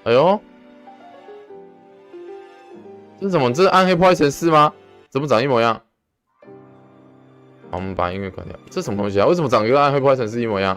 哎呦，这是什么？这是暗黑破坏神4吗？怎么长一模一样？好，我们把音乐关掉。这什么东西啊？为什么长得跟暗黑破坏神4一模一样？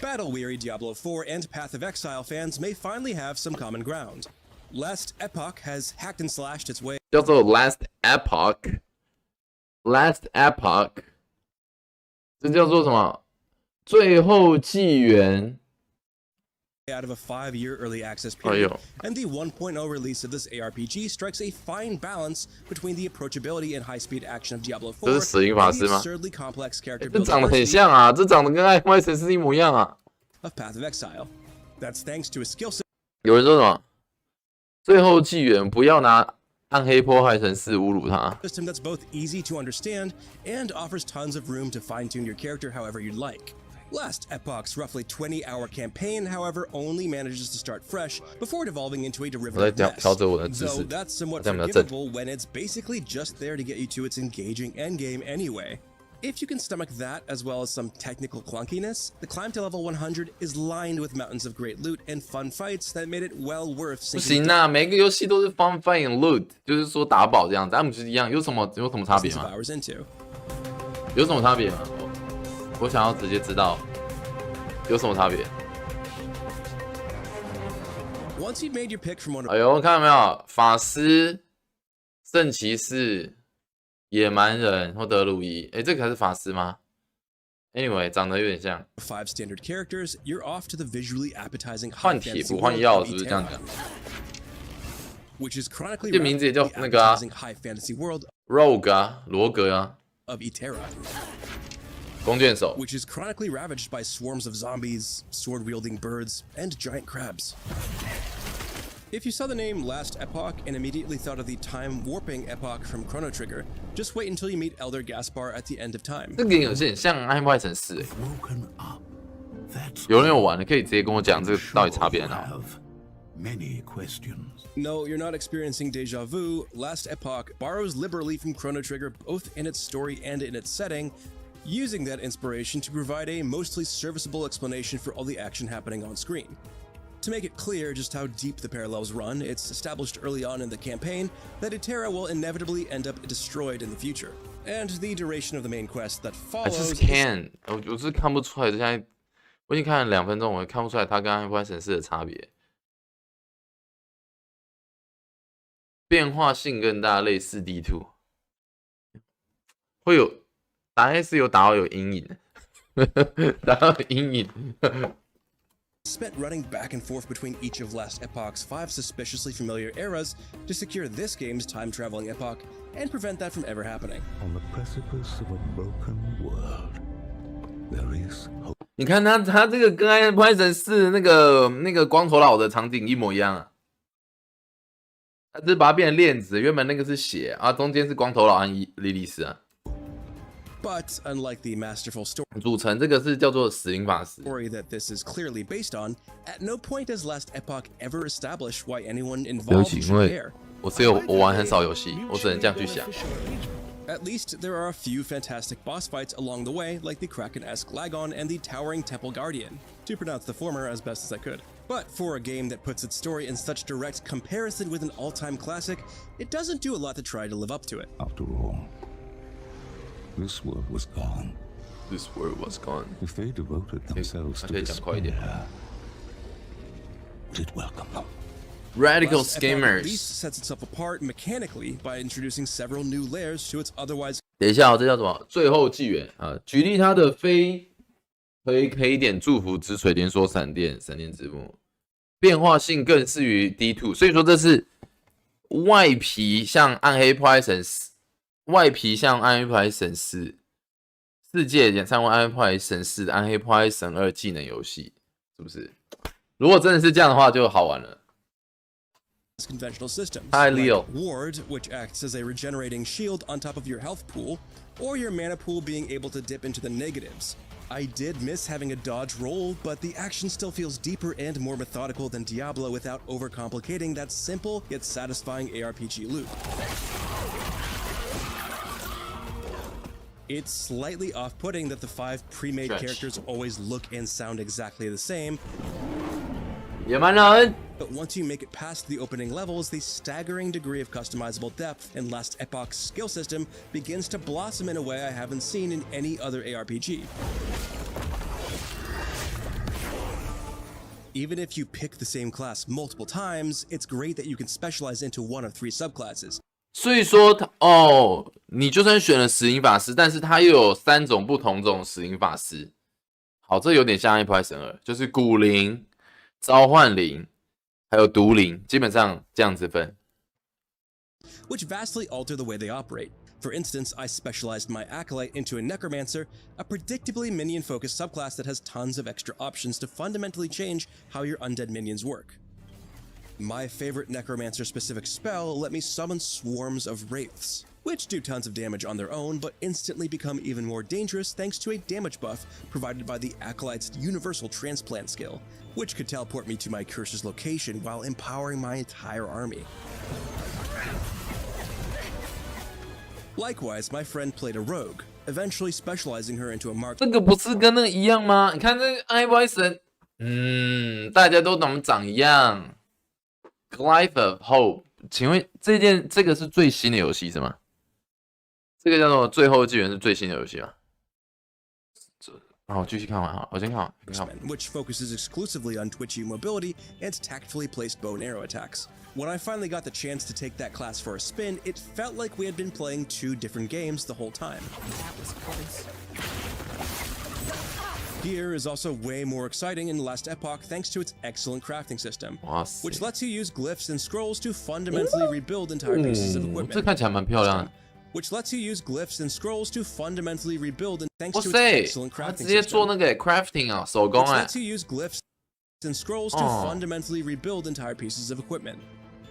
Battle-weary Diablo 4 and Path of Exile fans may finally have some common ground. Last Epoch has hacked and slashed its way 叫做 Last Epoch，Last Epoch， 这叫做什么？最后纪元。 out of a 5-year early access period, and the 1.0 release of this ARPG strikes a fine balance between the approachability and high-speed action of Diablo 4 and the absurdly complex character building 这长得很像啊，这长得跟暗黑破坏神4一模一样啊。 of Path of Exile. That's thanks to a skill set. 有人说什么？最后纪元不要拿暗黑破坏神4侮辱他。 System that's both easy to understand and offers tons of room to fine-tune your character however you'd like. Last Epoch's roughly 20-hour campaign, however, only manages to start fresh before devolving into a derivative mess. Though that's somewhat forgivable when it's basically just there to get you to its engaging endgame anyway. If you can stomach that, as well as some technical clunkiness, the climb to level 100 is lined with mountains of great loot and fun fights that made it well worth sinking. 不行啊，每个游戏都是 fun fight and loot， 就是说打宝这样子，他们就是一样，有什么差别吗？有什么差别吗？我想要直接知道有什么差别。哎呦，看到没有？法师、圣骑士、野蛮人或德鲁伊，哎，这个还是法师吗 ？Anyway， 长得有点像。换铁不换药，是不是这样讲？这名字也叫那个啊 ，Rogue 啊，罗格啊。 弓箭手 which is chronically ravaged by swarms of zombies, sword-wielding birds, and giant crabs. If you saw the name Last Epoch and immediately thought of the time-warping Epoch from Chrono Trigger, just wait until you meet Elder Gaspar at the end of time. 这个有点像《暗黑破坏神4》有人有玩的，可以直接跟我讲这个到底差别在哪？ No, you're not experiencing deja vu. Last Epoch borrows liberally from Chrono Trigger both in its story and in its setting, using that inspiration to provide a mostly serviceable explanation for all the action happening on screen. To make it clear just how deep the parallels run, it's established early on in the campaign that Itera will inevitably end up destroyed in the future, and the duration of the main quest that follows. I just can't. 我是看不出来，现在我已经看了2分钟，我看不出来它跟《暗黑破坏神4》的差别。变化性更大，类似 D2， 会有。 打 S 有打到有阴影，打到阴影。Spent running back and forth between each of Last Epoch's 5 suspiciously familiar eras to secure this game's time-traveling epoch and prevent that from ever happening. On the precipice of a broken world, there is hope. 你看他这个跟《暗黑破坏神4》那个光头佬的场景一模一样啊，他只是把它变成链子，原本那个是血啊，中间是光头佬和莉莉丝啊。 But unlike the masterful story 组成这个是叫做死灵法师 that this is clearly based on, at no point does Last Epoch ever establish why anyone involved should care. 我玩很少游戏，我只能这样去想。 At least there are a few fantastic boss fights along the way, like the Kraken-esque Lagon and the towering Temple Guardian, to pronounce the former as best as I could. But for a game that puts its story in such direct comparison with an all-time classic, it doesn't do a lot to try to live up to it. After all, this world was gone. This world was gone. If they devoted themselves to despair, did welcome them. Radical Schemers. At least sets itself apart mechanically by introducing several new layers to its otherwise. 等一下，这叫什么？最后纪元啊！举例它的非黑点祝福之锤连锁闪电之幕，变化性更适于 D2， 所以说这是外皮像暗黑破坏神4。 外皮像暗黑破坏神4，世界演唱会暗黑破坏神4的暗黑破坏神2技能游戏，是不是？如果真的是这样的话，就好玩了。Conventional systems, Hi, Leo. Like Ward, which acts as a regenerating shield on top of your health pool, or your mana pool being able to dip into the negatives. I did miss having a dodge roll, but the action still feels deeper and more methodical than Diablo without overcomplicating that simple yet satisfying ARPG loop. It's slightly off-putting that the 5 pre-made characters always look and sound exactly the same. 野蛮人 But once you make it past the opening levels, the staggering degree of customizable depth in Last Epoch's skill system begins to blossom in a way I haven't seen in any other ARPG. Even if you pick the same class multiple times, it's great that you can specialize into one of 3 subclasses. 所以说你就算选了死灵法师，但是它又有3种不同种死灵法师。好，这有点像 Epoch 2，就是古灵、召唤灵，还有毒灵，基本上这样子分。Which vastly alter the way they operate. For instance, I specialized my Acolyte into a Necromancer, a predictably minion-focused subclass that has tons of extra options to fundamentally change how your undead minions work. My favorite Necromancer-specific spell let me summon swarms of Wraiths, which do tons of damage on their own, but instantly become even more dangerous thanks to a damage buff provided by the Acolyte's Universal Transplant skill, which could teleport me to my curse's location while empowering my entire army. Likewise, my friend played a rogue, eventually specializing her into a mark. 这个不是跟那个一样吗？你看这个 Epoch 神，大家都怎么长一样 ？Life of Hope， 请问这个是最新的游戏是吗？这个叫做《最后纪元》是最新的游戏吗？好，继续看完哈，我先看完。Which focuses exclusively on twitchy mobility and tactfully placed bow and arrow attacks. When I finally got the chance to take that class for a spin, it felt like we had been playing 2 different games the whole time. That was close. Gear is also way more exciting in Last Epoch thanks to its excellent crafting system, 哇塞 which lets you use glyphs and scrolls to fundamentally rebuild entire pieces of 这 equipment. 看起来蛮漂亮的。Which lets you use glyphs and scrolls to fundamentally rebuild, and thanks 哇 to its 塞， excellent 他 crafting 直接做 system. 那个 crafting 啊，手工 Which 哎 lets。you use glyphs and scrolls to fundamentally rebuild entire pieces of equipment.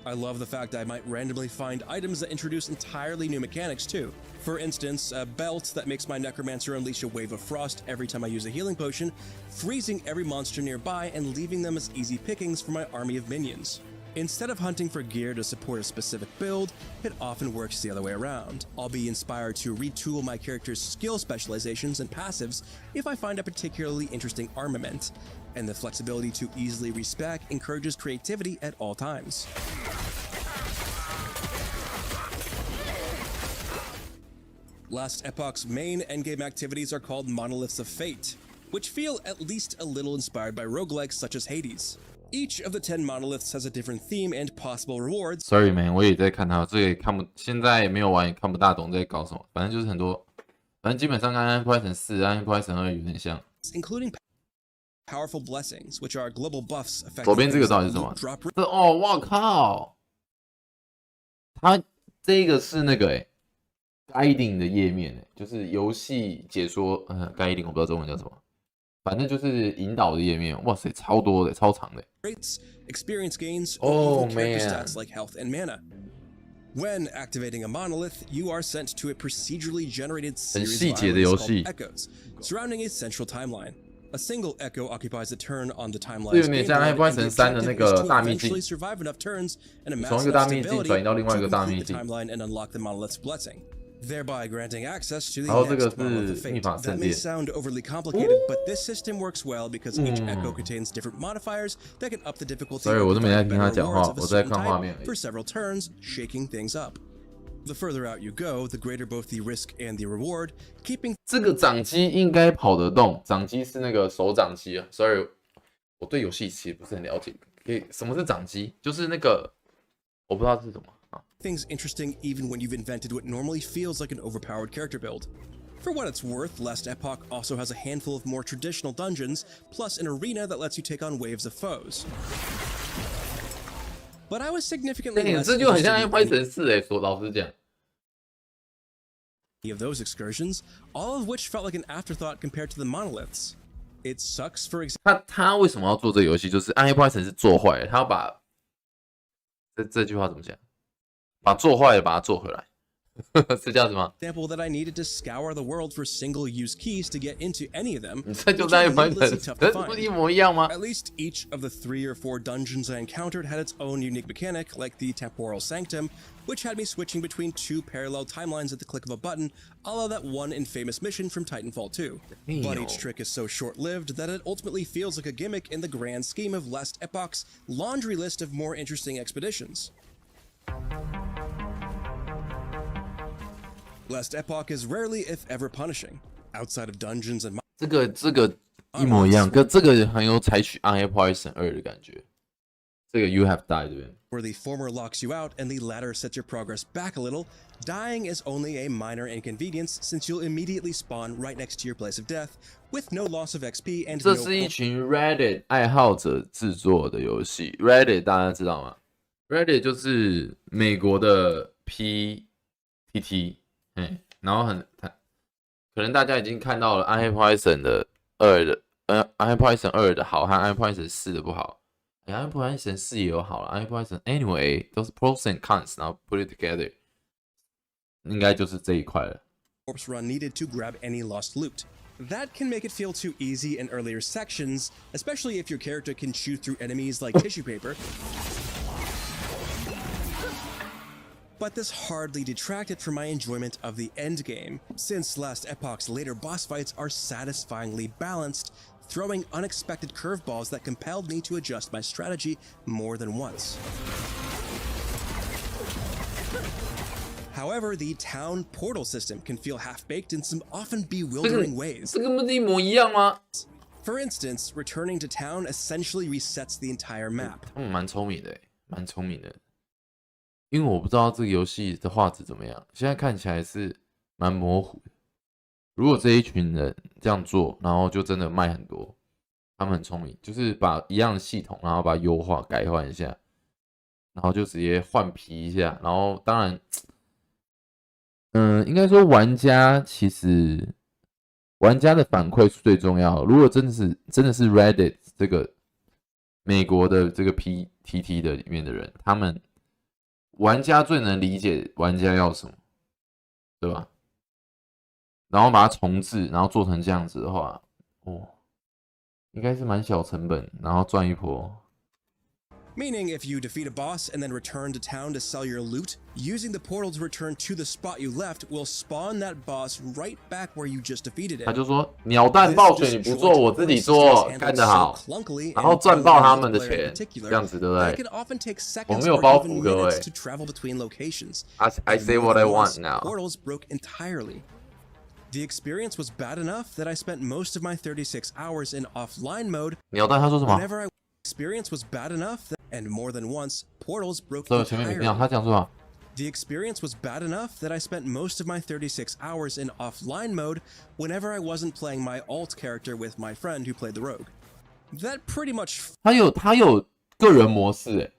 I love the fact I might randomly find items that introduce entirely new mechanics too. For instance, a belt that makes my Necromancer unleash a wave of frost every time I use a healing potion, freezing every monster nearby and leaving them as easy pickings for my army of minions. Instead of hunting for gear to support a specific build, it often works the other way around. I'll be inspired to retool my character's skill specializations and passives if I find a particularly interesting armament, and the flexibility to easily respec encourages creativity at all times. Last Epoch's main endgame activities are called Monoliths of Fate, which feel at least a little inspired by roguelikes such as Hades. Each of the 10 monoliths has a different theme and possible rewards. Sorry man， 我也在看它，这个也看不，现在也没有玩，也看不大懂在搞什么。反正就是很多，反正基本上跟《Epoch 4》、《Epoch 2》有点像。Including powerful blessings, which are global buffs affecting 左边这个到底是什么？这我靠！它这个是那个guiding 的页面就是游戏解说，guiding 我不知道中文叫什么，反正就是引导的页面。哇塞，超多的，超长的。Rates, experience gains, Oh, or even character man. stats like health and mana. When activating a monolith, you are sent to a procedurally generated series of 细节的游 islands 戏。 called echoes, surrounding a central timeline. A single echo occupies a turn on the 这 timeline's 有点像 game board, Epoch and the 3的那 objective 个 is to 大秘境， eventually survive enough turns and amass 从一个 enough 大秘境 stability 转移到另外一个 to 大秘 complete the 境。 timeline and unlock the monolith's blessing, thereby granting access to the 然后这个 next monolith of 是密 fate. 法 That 圣 may 殿。 sound overly complicated, but this system works well because each echo contains different modifiers that can up the difficulty Sorry， 我都没在听他 better 讲话， rewards of a 我在 certain 看画 type 面而已。 for several turns, shaking things up. The further out you go, the greater both the risk and the reward, keeping 这个掌机应该跑得动，掌机是那个手掌机啊。Sorry， 我对游戏其实不是很了解。什么是掌机？就是那个我不知道是什么啊。things interesting even when you've invented what normally feels like an overpowered character build. For what it's worth, Last Epoch also has a handful of more traditional dungeons, plus an arena that lets you take on waves of foes. But I was significantly 对， less 这就很像 interested Epoch in 4说老实讲。 any of those excursions, all of which felt like an afterthought compared to the monoliths. It sucks, for example. 他为什么要做这个游戏？就是暗黑破坏神是做坏了，他要把这句话怎么讲？把做坏了把它做回来。是这样子吗？ example that I needed to scour the world for single-use keys to get into any of them, 你这就 which 在 are 玩 needlessly tough to 不是一 find. 模一样吗？ At least each of the 3 or 4 dungeons I encountered had its own unique mechanic, like the Temporal Sanctum, which had me switching between 2 parallel timelines at the click of a button, a la that one infamous mission from Titanfall 2. But each trick is so short-lived that it ultimately feels like a gimmick in the grand scheme of Last Epoch's laundry list of more interesting expeditions. Last Epoch is rarely, if ever, punishing. Outside of dungeons and 这个一模一样，跟这个很有采取《暗黑破坏神2》的感觉。这个 You Have Died 这边。 where the former locks you out and the latter sets your progress back a little, dying is only a minor inconvenience since you'll immediately spawn right next to your place of death, with no loss of XP and 这 no 是一群 Reddit 爱好者制作的游戏。Reddit 大家知道吗 ？Reddit 就是美国的 PTT， 然后可能大家已经看到了《暗黑破坏神2》的暗黑破坏神2》的好和《暗黑破坏神4》的不好。暗黑破坏神4也有好了，暗黑破坏神 anyway 都是 pros and cons， 然后 put it together， 应该就是这一块了。 corpse run needed to grab any lost loot. That can make it feel too easy in earlier sections, especially if your character can chew through enemies like tissue paper. But this hardly detracted from my enjoyment of the endgame, since Last Epoch's later boss fights are satisfyingly balanced, throwing unexpected curveballs that compelled me to adjust my strategy more than once. However, the town portal system can feel half-baked in some often bewildering ways. 这个不是一模一样吗？ For instance, returning to town essentially resets the entire map. 他们蛮聪明的，蛮聪明的。因为我不知道这个游戏的画质怎么样，现在看起来是蛮模糊的。如果这一群人这样做，然后就真的卖很多，他们很聪明，就是把一样的系统，然后把它优化改换一下，然后就直接换皮一下，然后当然，应该说玩家其实玩家的反馈是最重要的。如果真的是 Reddit 这个美国的这个 PTT 的里面的人，他们玩家最能理解玩家要什么，对吧？然后把它重置，然后做成这样子的话，应该是蛮小成本，然后赚一波。 Meaning, if you defeat a boss and then return to town to sell your loot, using the portal to return to the spot you left will spawn that boss right back where you just defeated it. 他就说鸟蛋暴雪你不做，我自己做，干得好，然后赚爆他们的钱，这样子对不对？我没有包袱，各位。I say what I want now. Portals broke entirely. The experience was bad enough that I spent most of my 36 hours in offline mode. 鸟蛋他说什么？ Whenever I experience was bad enough that, and more than once, portals broke 这前面 entirely. 鸟他讲什么？ The experience was bad enough that I spent most of my 36 hours in offline mode whenever I wasn't playing my alt character with my friend who played the rogue. That pretty much 他有个人模式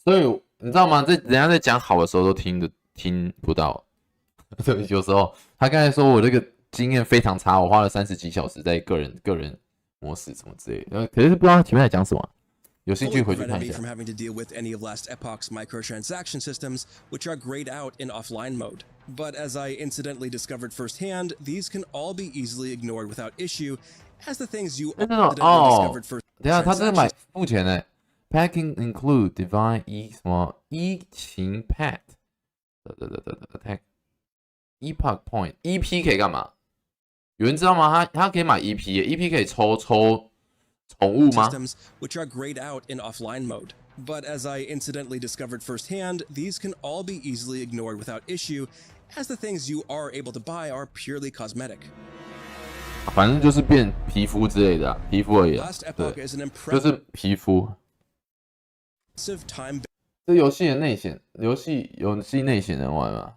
所以你知道吗？人家在讲好的时候都听不到。对，有时候他刚才说我这个经验非常差，我花了30几小时在个人模式什么之类的，可是不知道他前面在讲什么。有兴趣回去看一 prevented me 下。 from having to deal with any of Last Epoch's microtransaction systems, which are grayed out in offline mode. But as I incidentally discovered firsthand, these can all be easily ignored without issue, as the things you accidentally discovered first. 等一下，他这个买付钱呢 ？Packing include divine 什么情 pack， attack epoch point EP 可以干嘛？有人知道吗？他可以买 EP，EP 可以抽宠物吗？ systems which are grayed out in offline mode. But as I incidentally discovered firsthand, these can all be easily ignored without issue, as the things you are able to buy are purely cosmetic. 反正就是变皮肤之类的皮肤而已 Last Epoch 对， is an 就是皮肤。 impressive time 这游戏的内显，游戏内显能玩吗？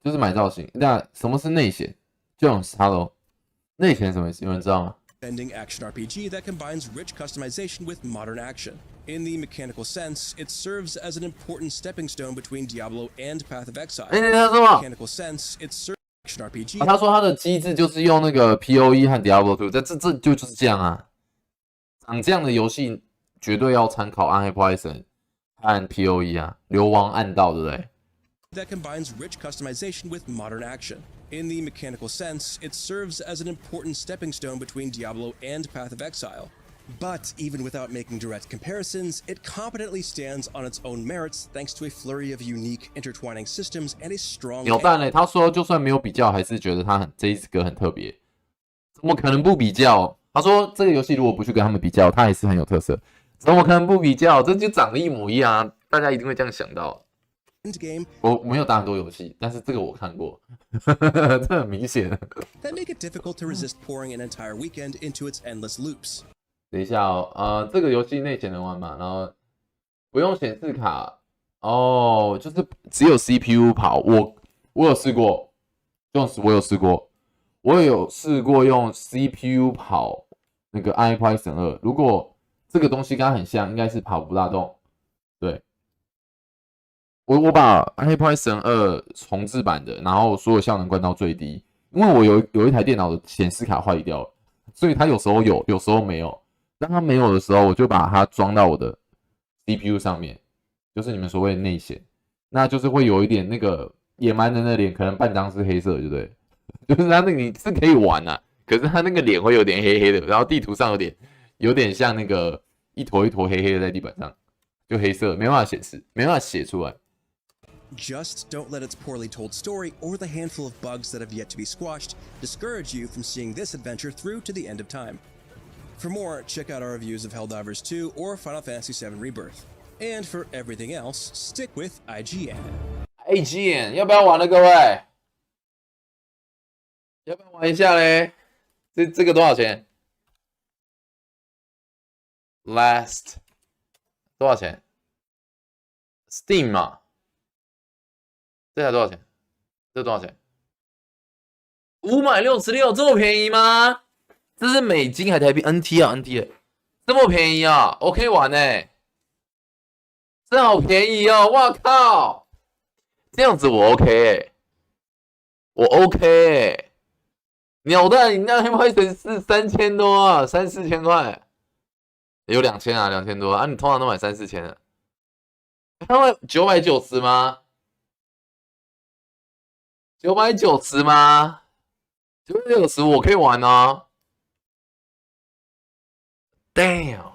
就是买造型。那什么是内显？就用 Hello， 内显什么意思？有人知道吗？ bending action RPG that combines rich customization with modern action. In the mechanical sense, it serves as an important stepping stone between Diablo and Path of Exile. 他说嘛？ Mechanical sense, it serves action RPG. 他说他的机制就是用那个 POE 和 Diablo 2，这就是这样啊。长这样的游戏绝对要参考《暗黑破坏神》按 POE 啊，流亡暗道，对不对？ that combines rich customization with modern action. In the mechanical sense, it serves as an important stepping stone between Diablo and Path of Exile. But even without making direct comparisons, it competently stands on its own merits thanks to a flurry of unique intertwining systems and a strong. 扭蛋呢？他说就算没有比较，还是觉得他这一个很特别。怎么可能不比较？他说这个游戏如果不去跟他们比较，它还是很有特色。怎么可能不比较？这就长得一模一样啊！大家一定会这样想到。Endgame 我没有打很多游戏，但是这个我看过，这很明显。that make it difficult to resist pouring an entire weekend into its endless loops. 等一下哦，这个游戏内显能玩嘛，然后不用显示卡哦，就是只有 CPU 跑。我有试过，我有试过，我有试过用 CPU 跑那个暗黑2。如果这个东西跟它很像，应该是跑不大动。对，我把暗黑2重置版的，然后所有效能关到最低，因为我有一台电脑的显示卡坏掉了，所以它有时候有，有时候没有。当它没有的时候，我就把它装到我的 CPU 上面，就是你们所谓的内显，那就是会有一点那个野蛮人的脸，可能半张是黑色的，对不对？就是它那个你是可以玩啊，可是它那个脸会有点黑黑的，然后地图上有点像那个一坨一坨黑黑的在地板上，就黑色，没办法显示，没办法写出来。Just don't let its poorly told story or the handful of bugs that have yet to be squashed discourage you from seeing this adventure through to the end of time. For more, check out our reviews of Helldivers 2 or Final Fantasy VII Rebirth. And for everything else, stick with IGN. IGN 要不要玩了，各位？要不要玩一下嘞？这个多少钱 ？Last 多少钱 ？Steam 嘛，这台多少钱？这多少钱？566，这么便宜吗？这是美金还台币 ？NT 啊 ，NT， 这么便宜啊 ？OK 玩欸，这好便宜哦！哇靠，这样子我 OK 欸，我 OK 欸。鸟蛋，你那黑水是3000多啊，3、4千块，有2000啊，2000多啊，你通常都买3、4千的，他会990吗？990吗？990我可以玩哦。Damn，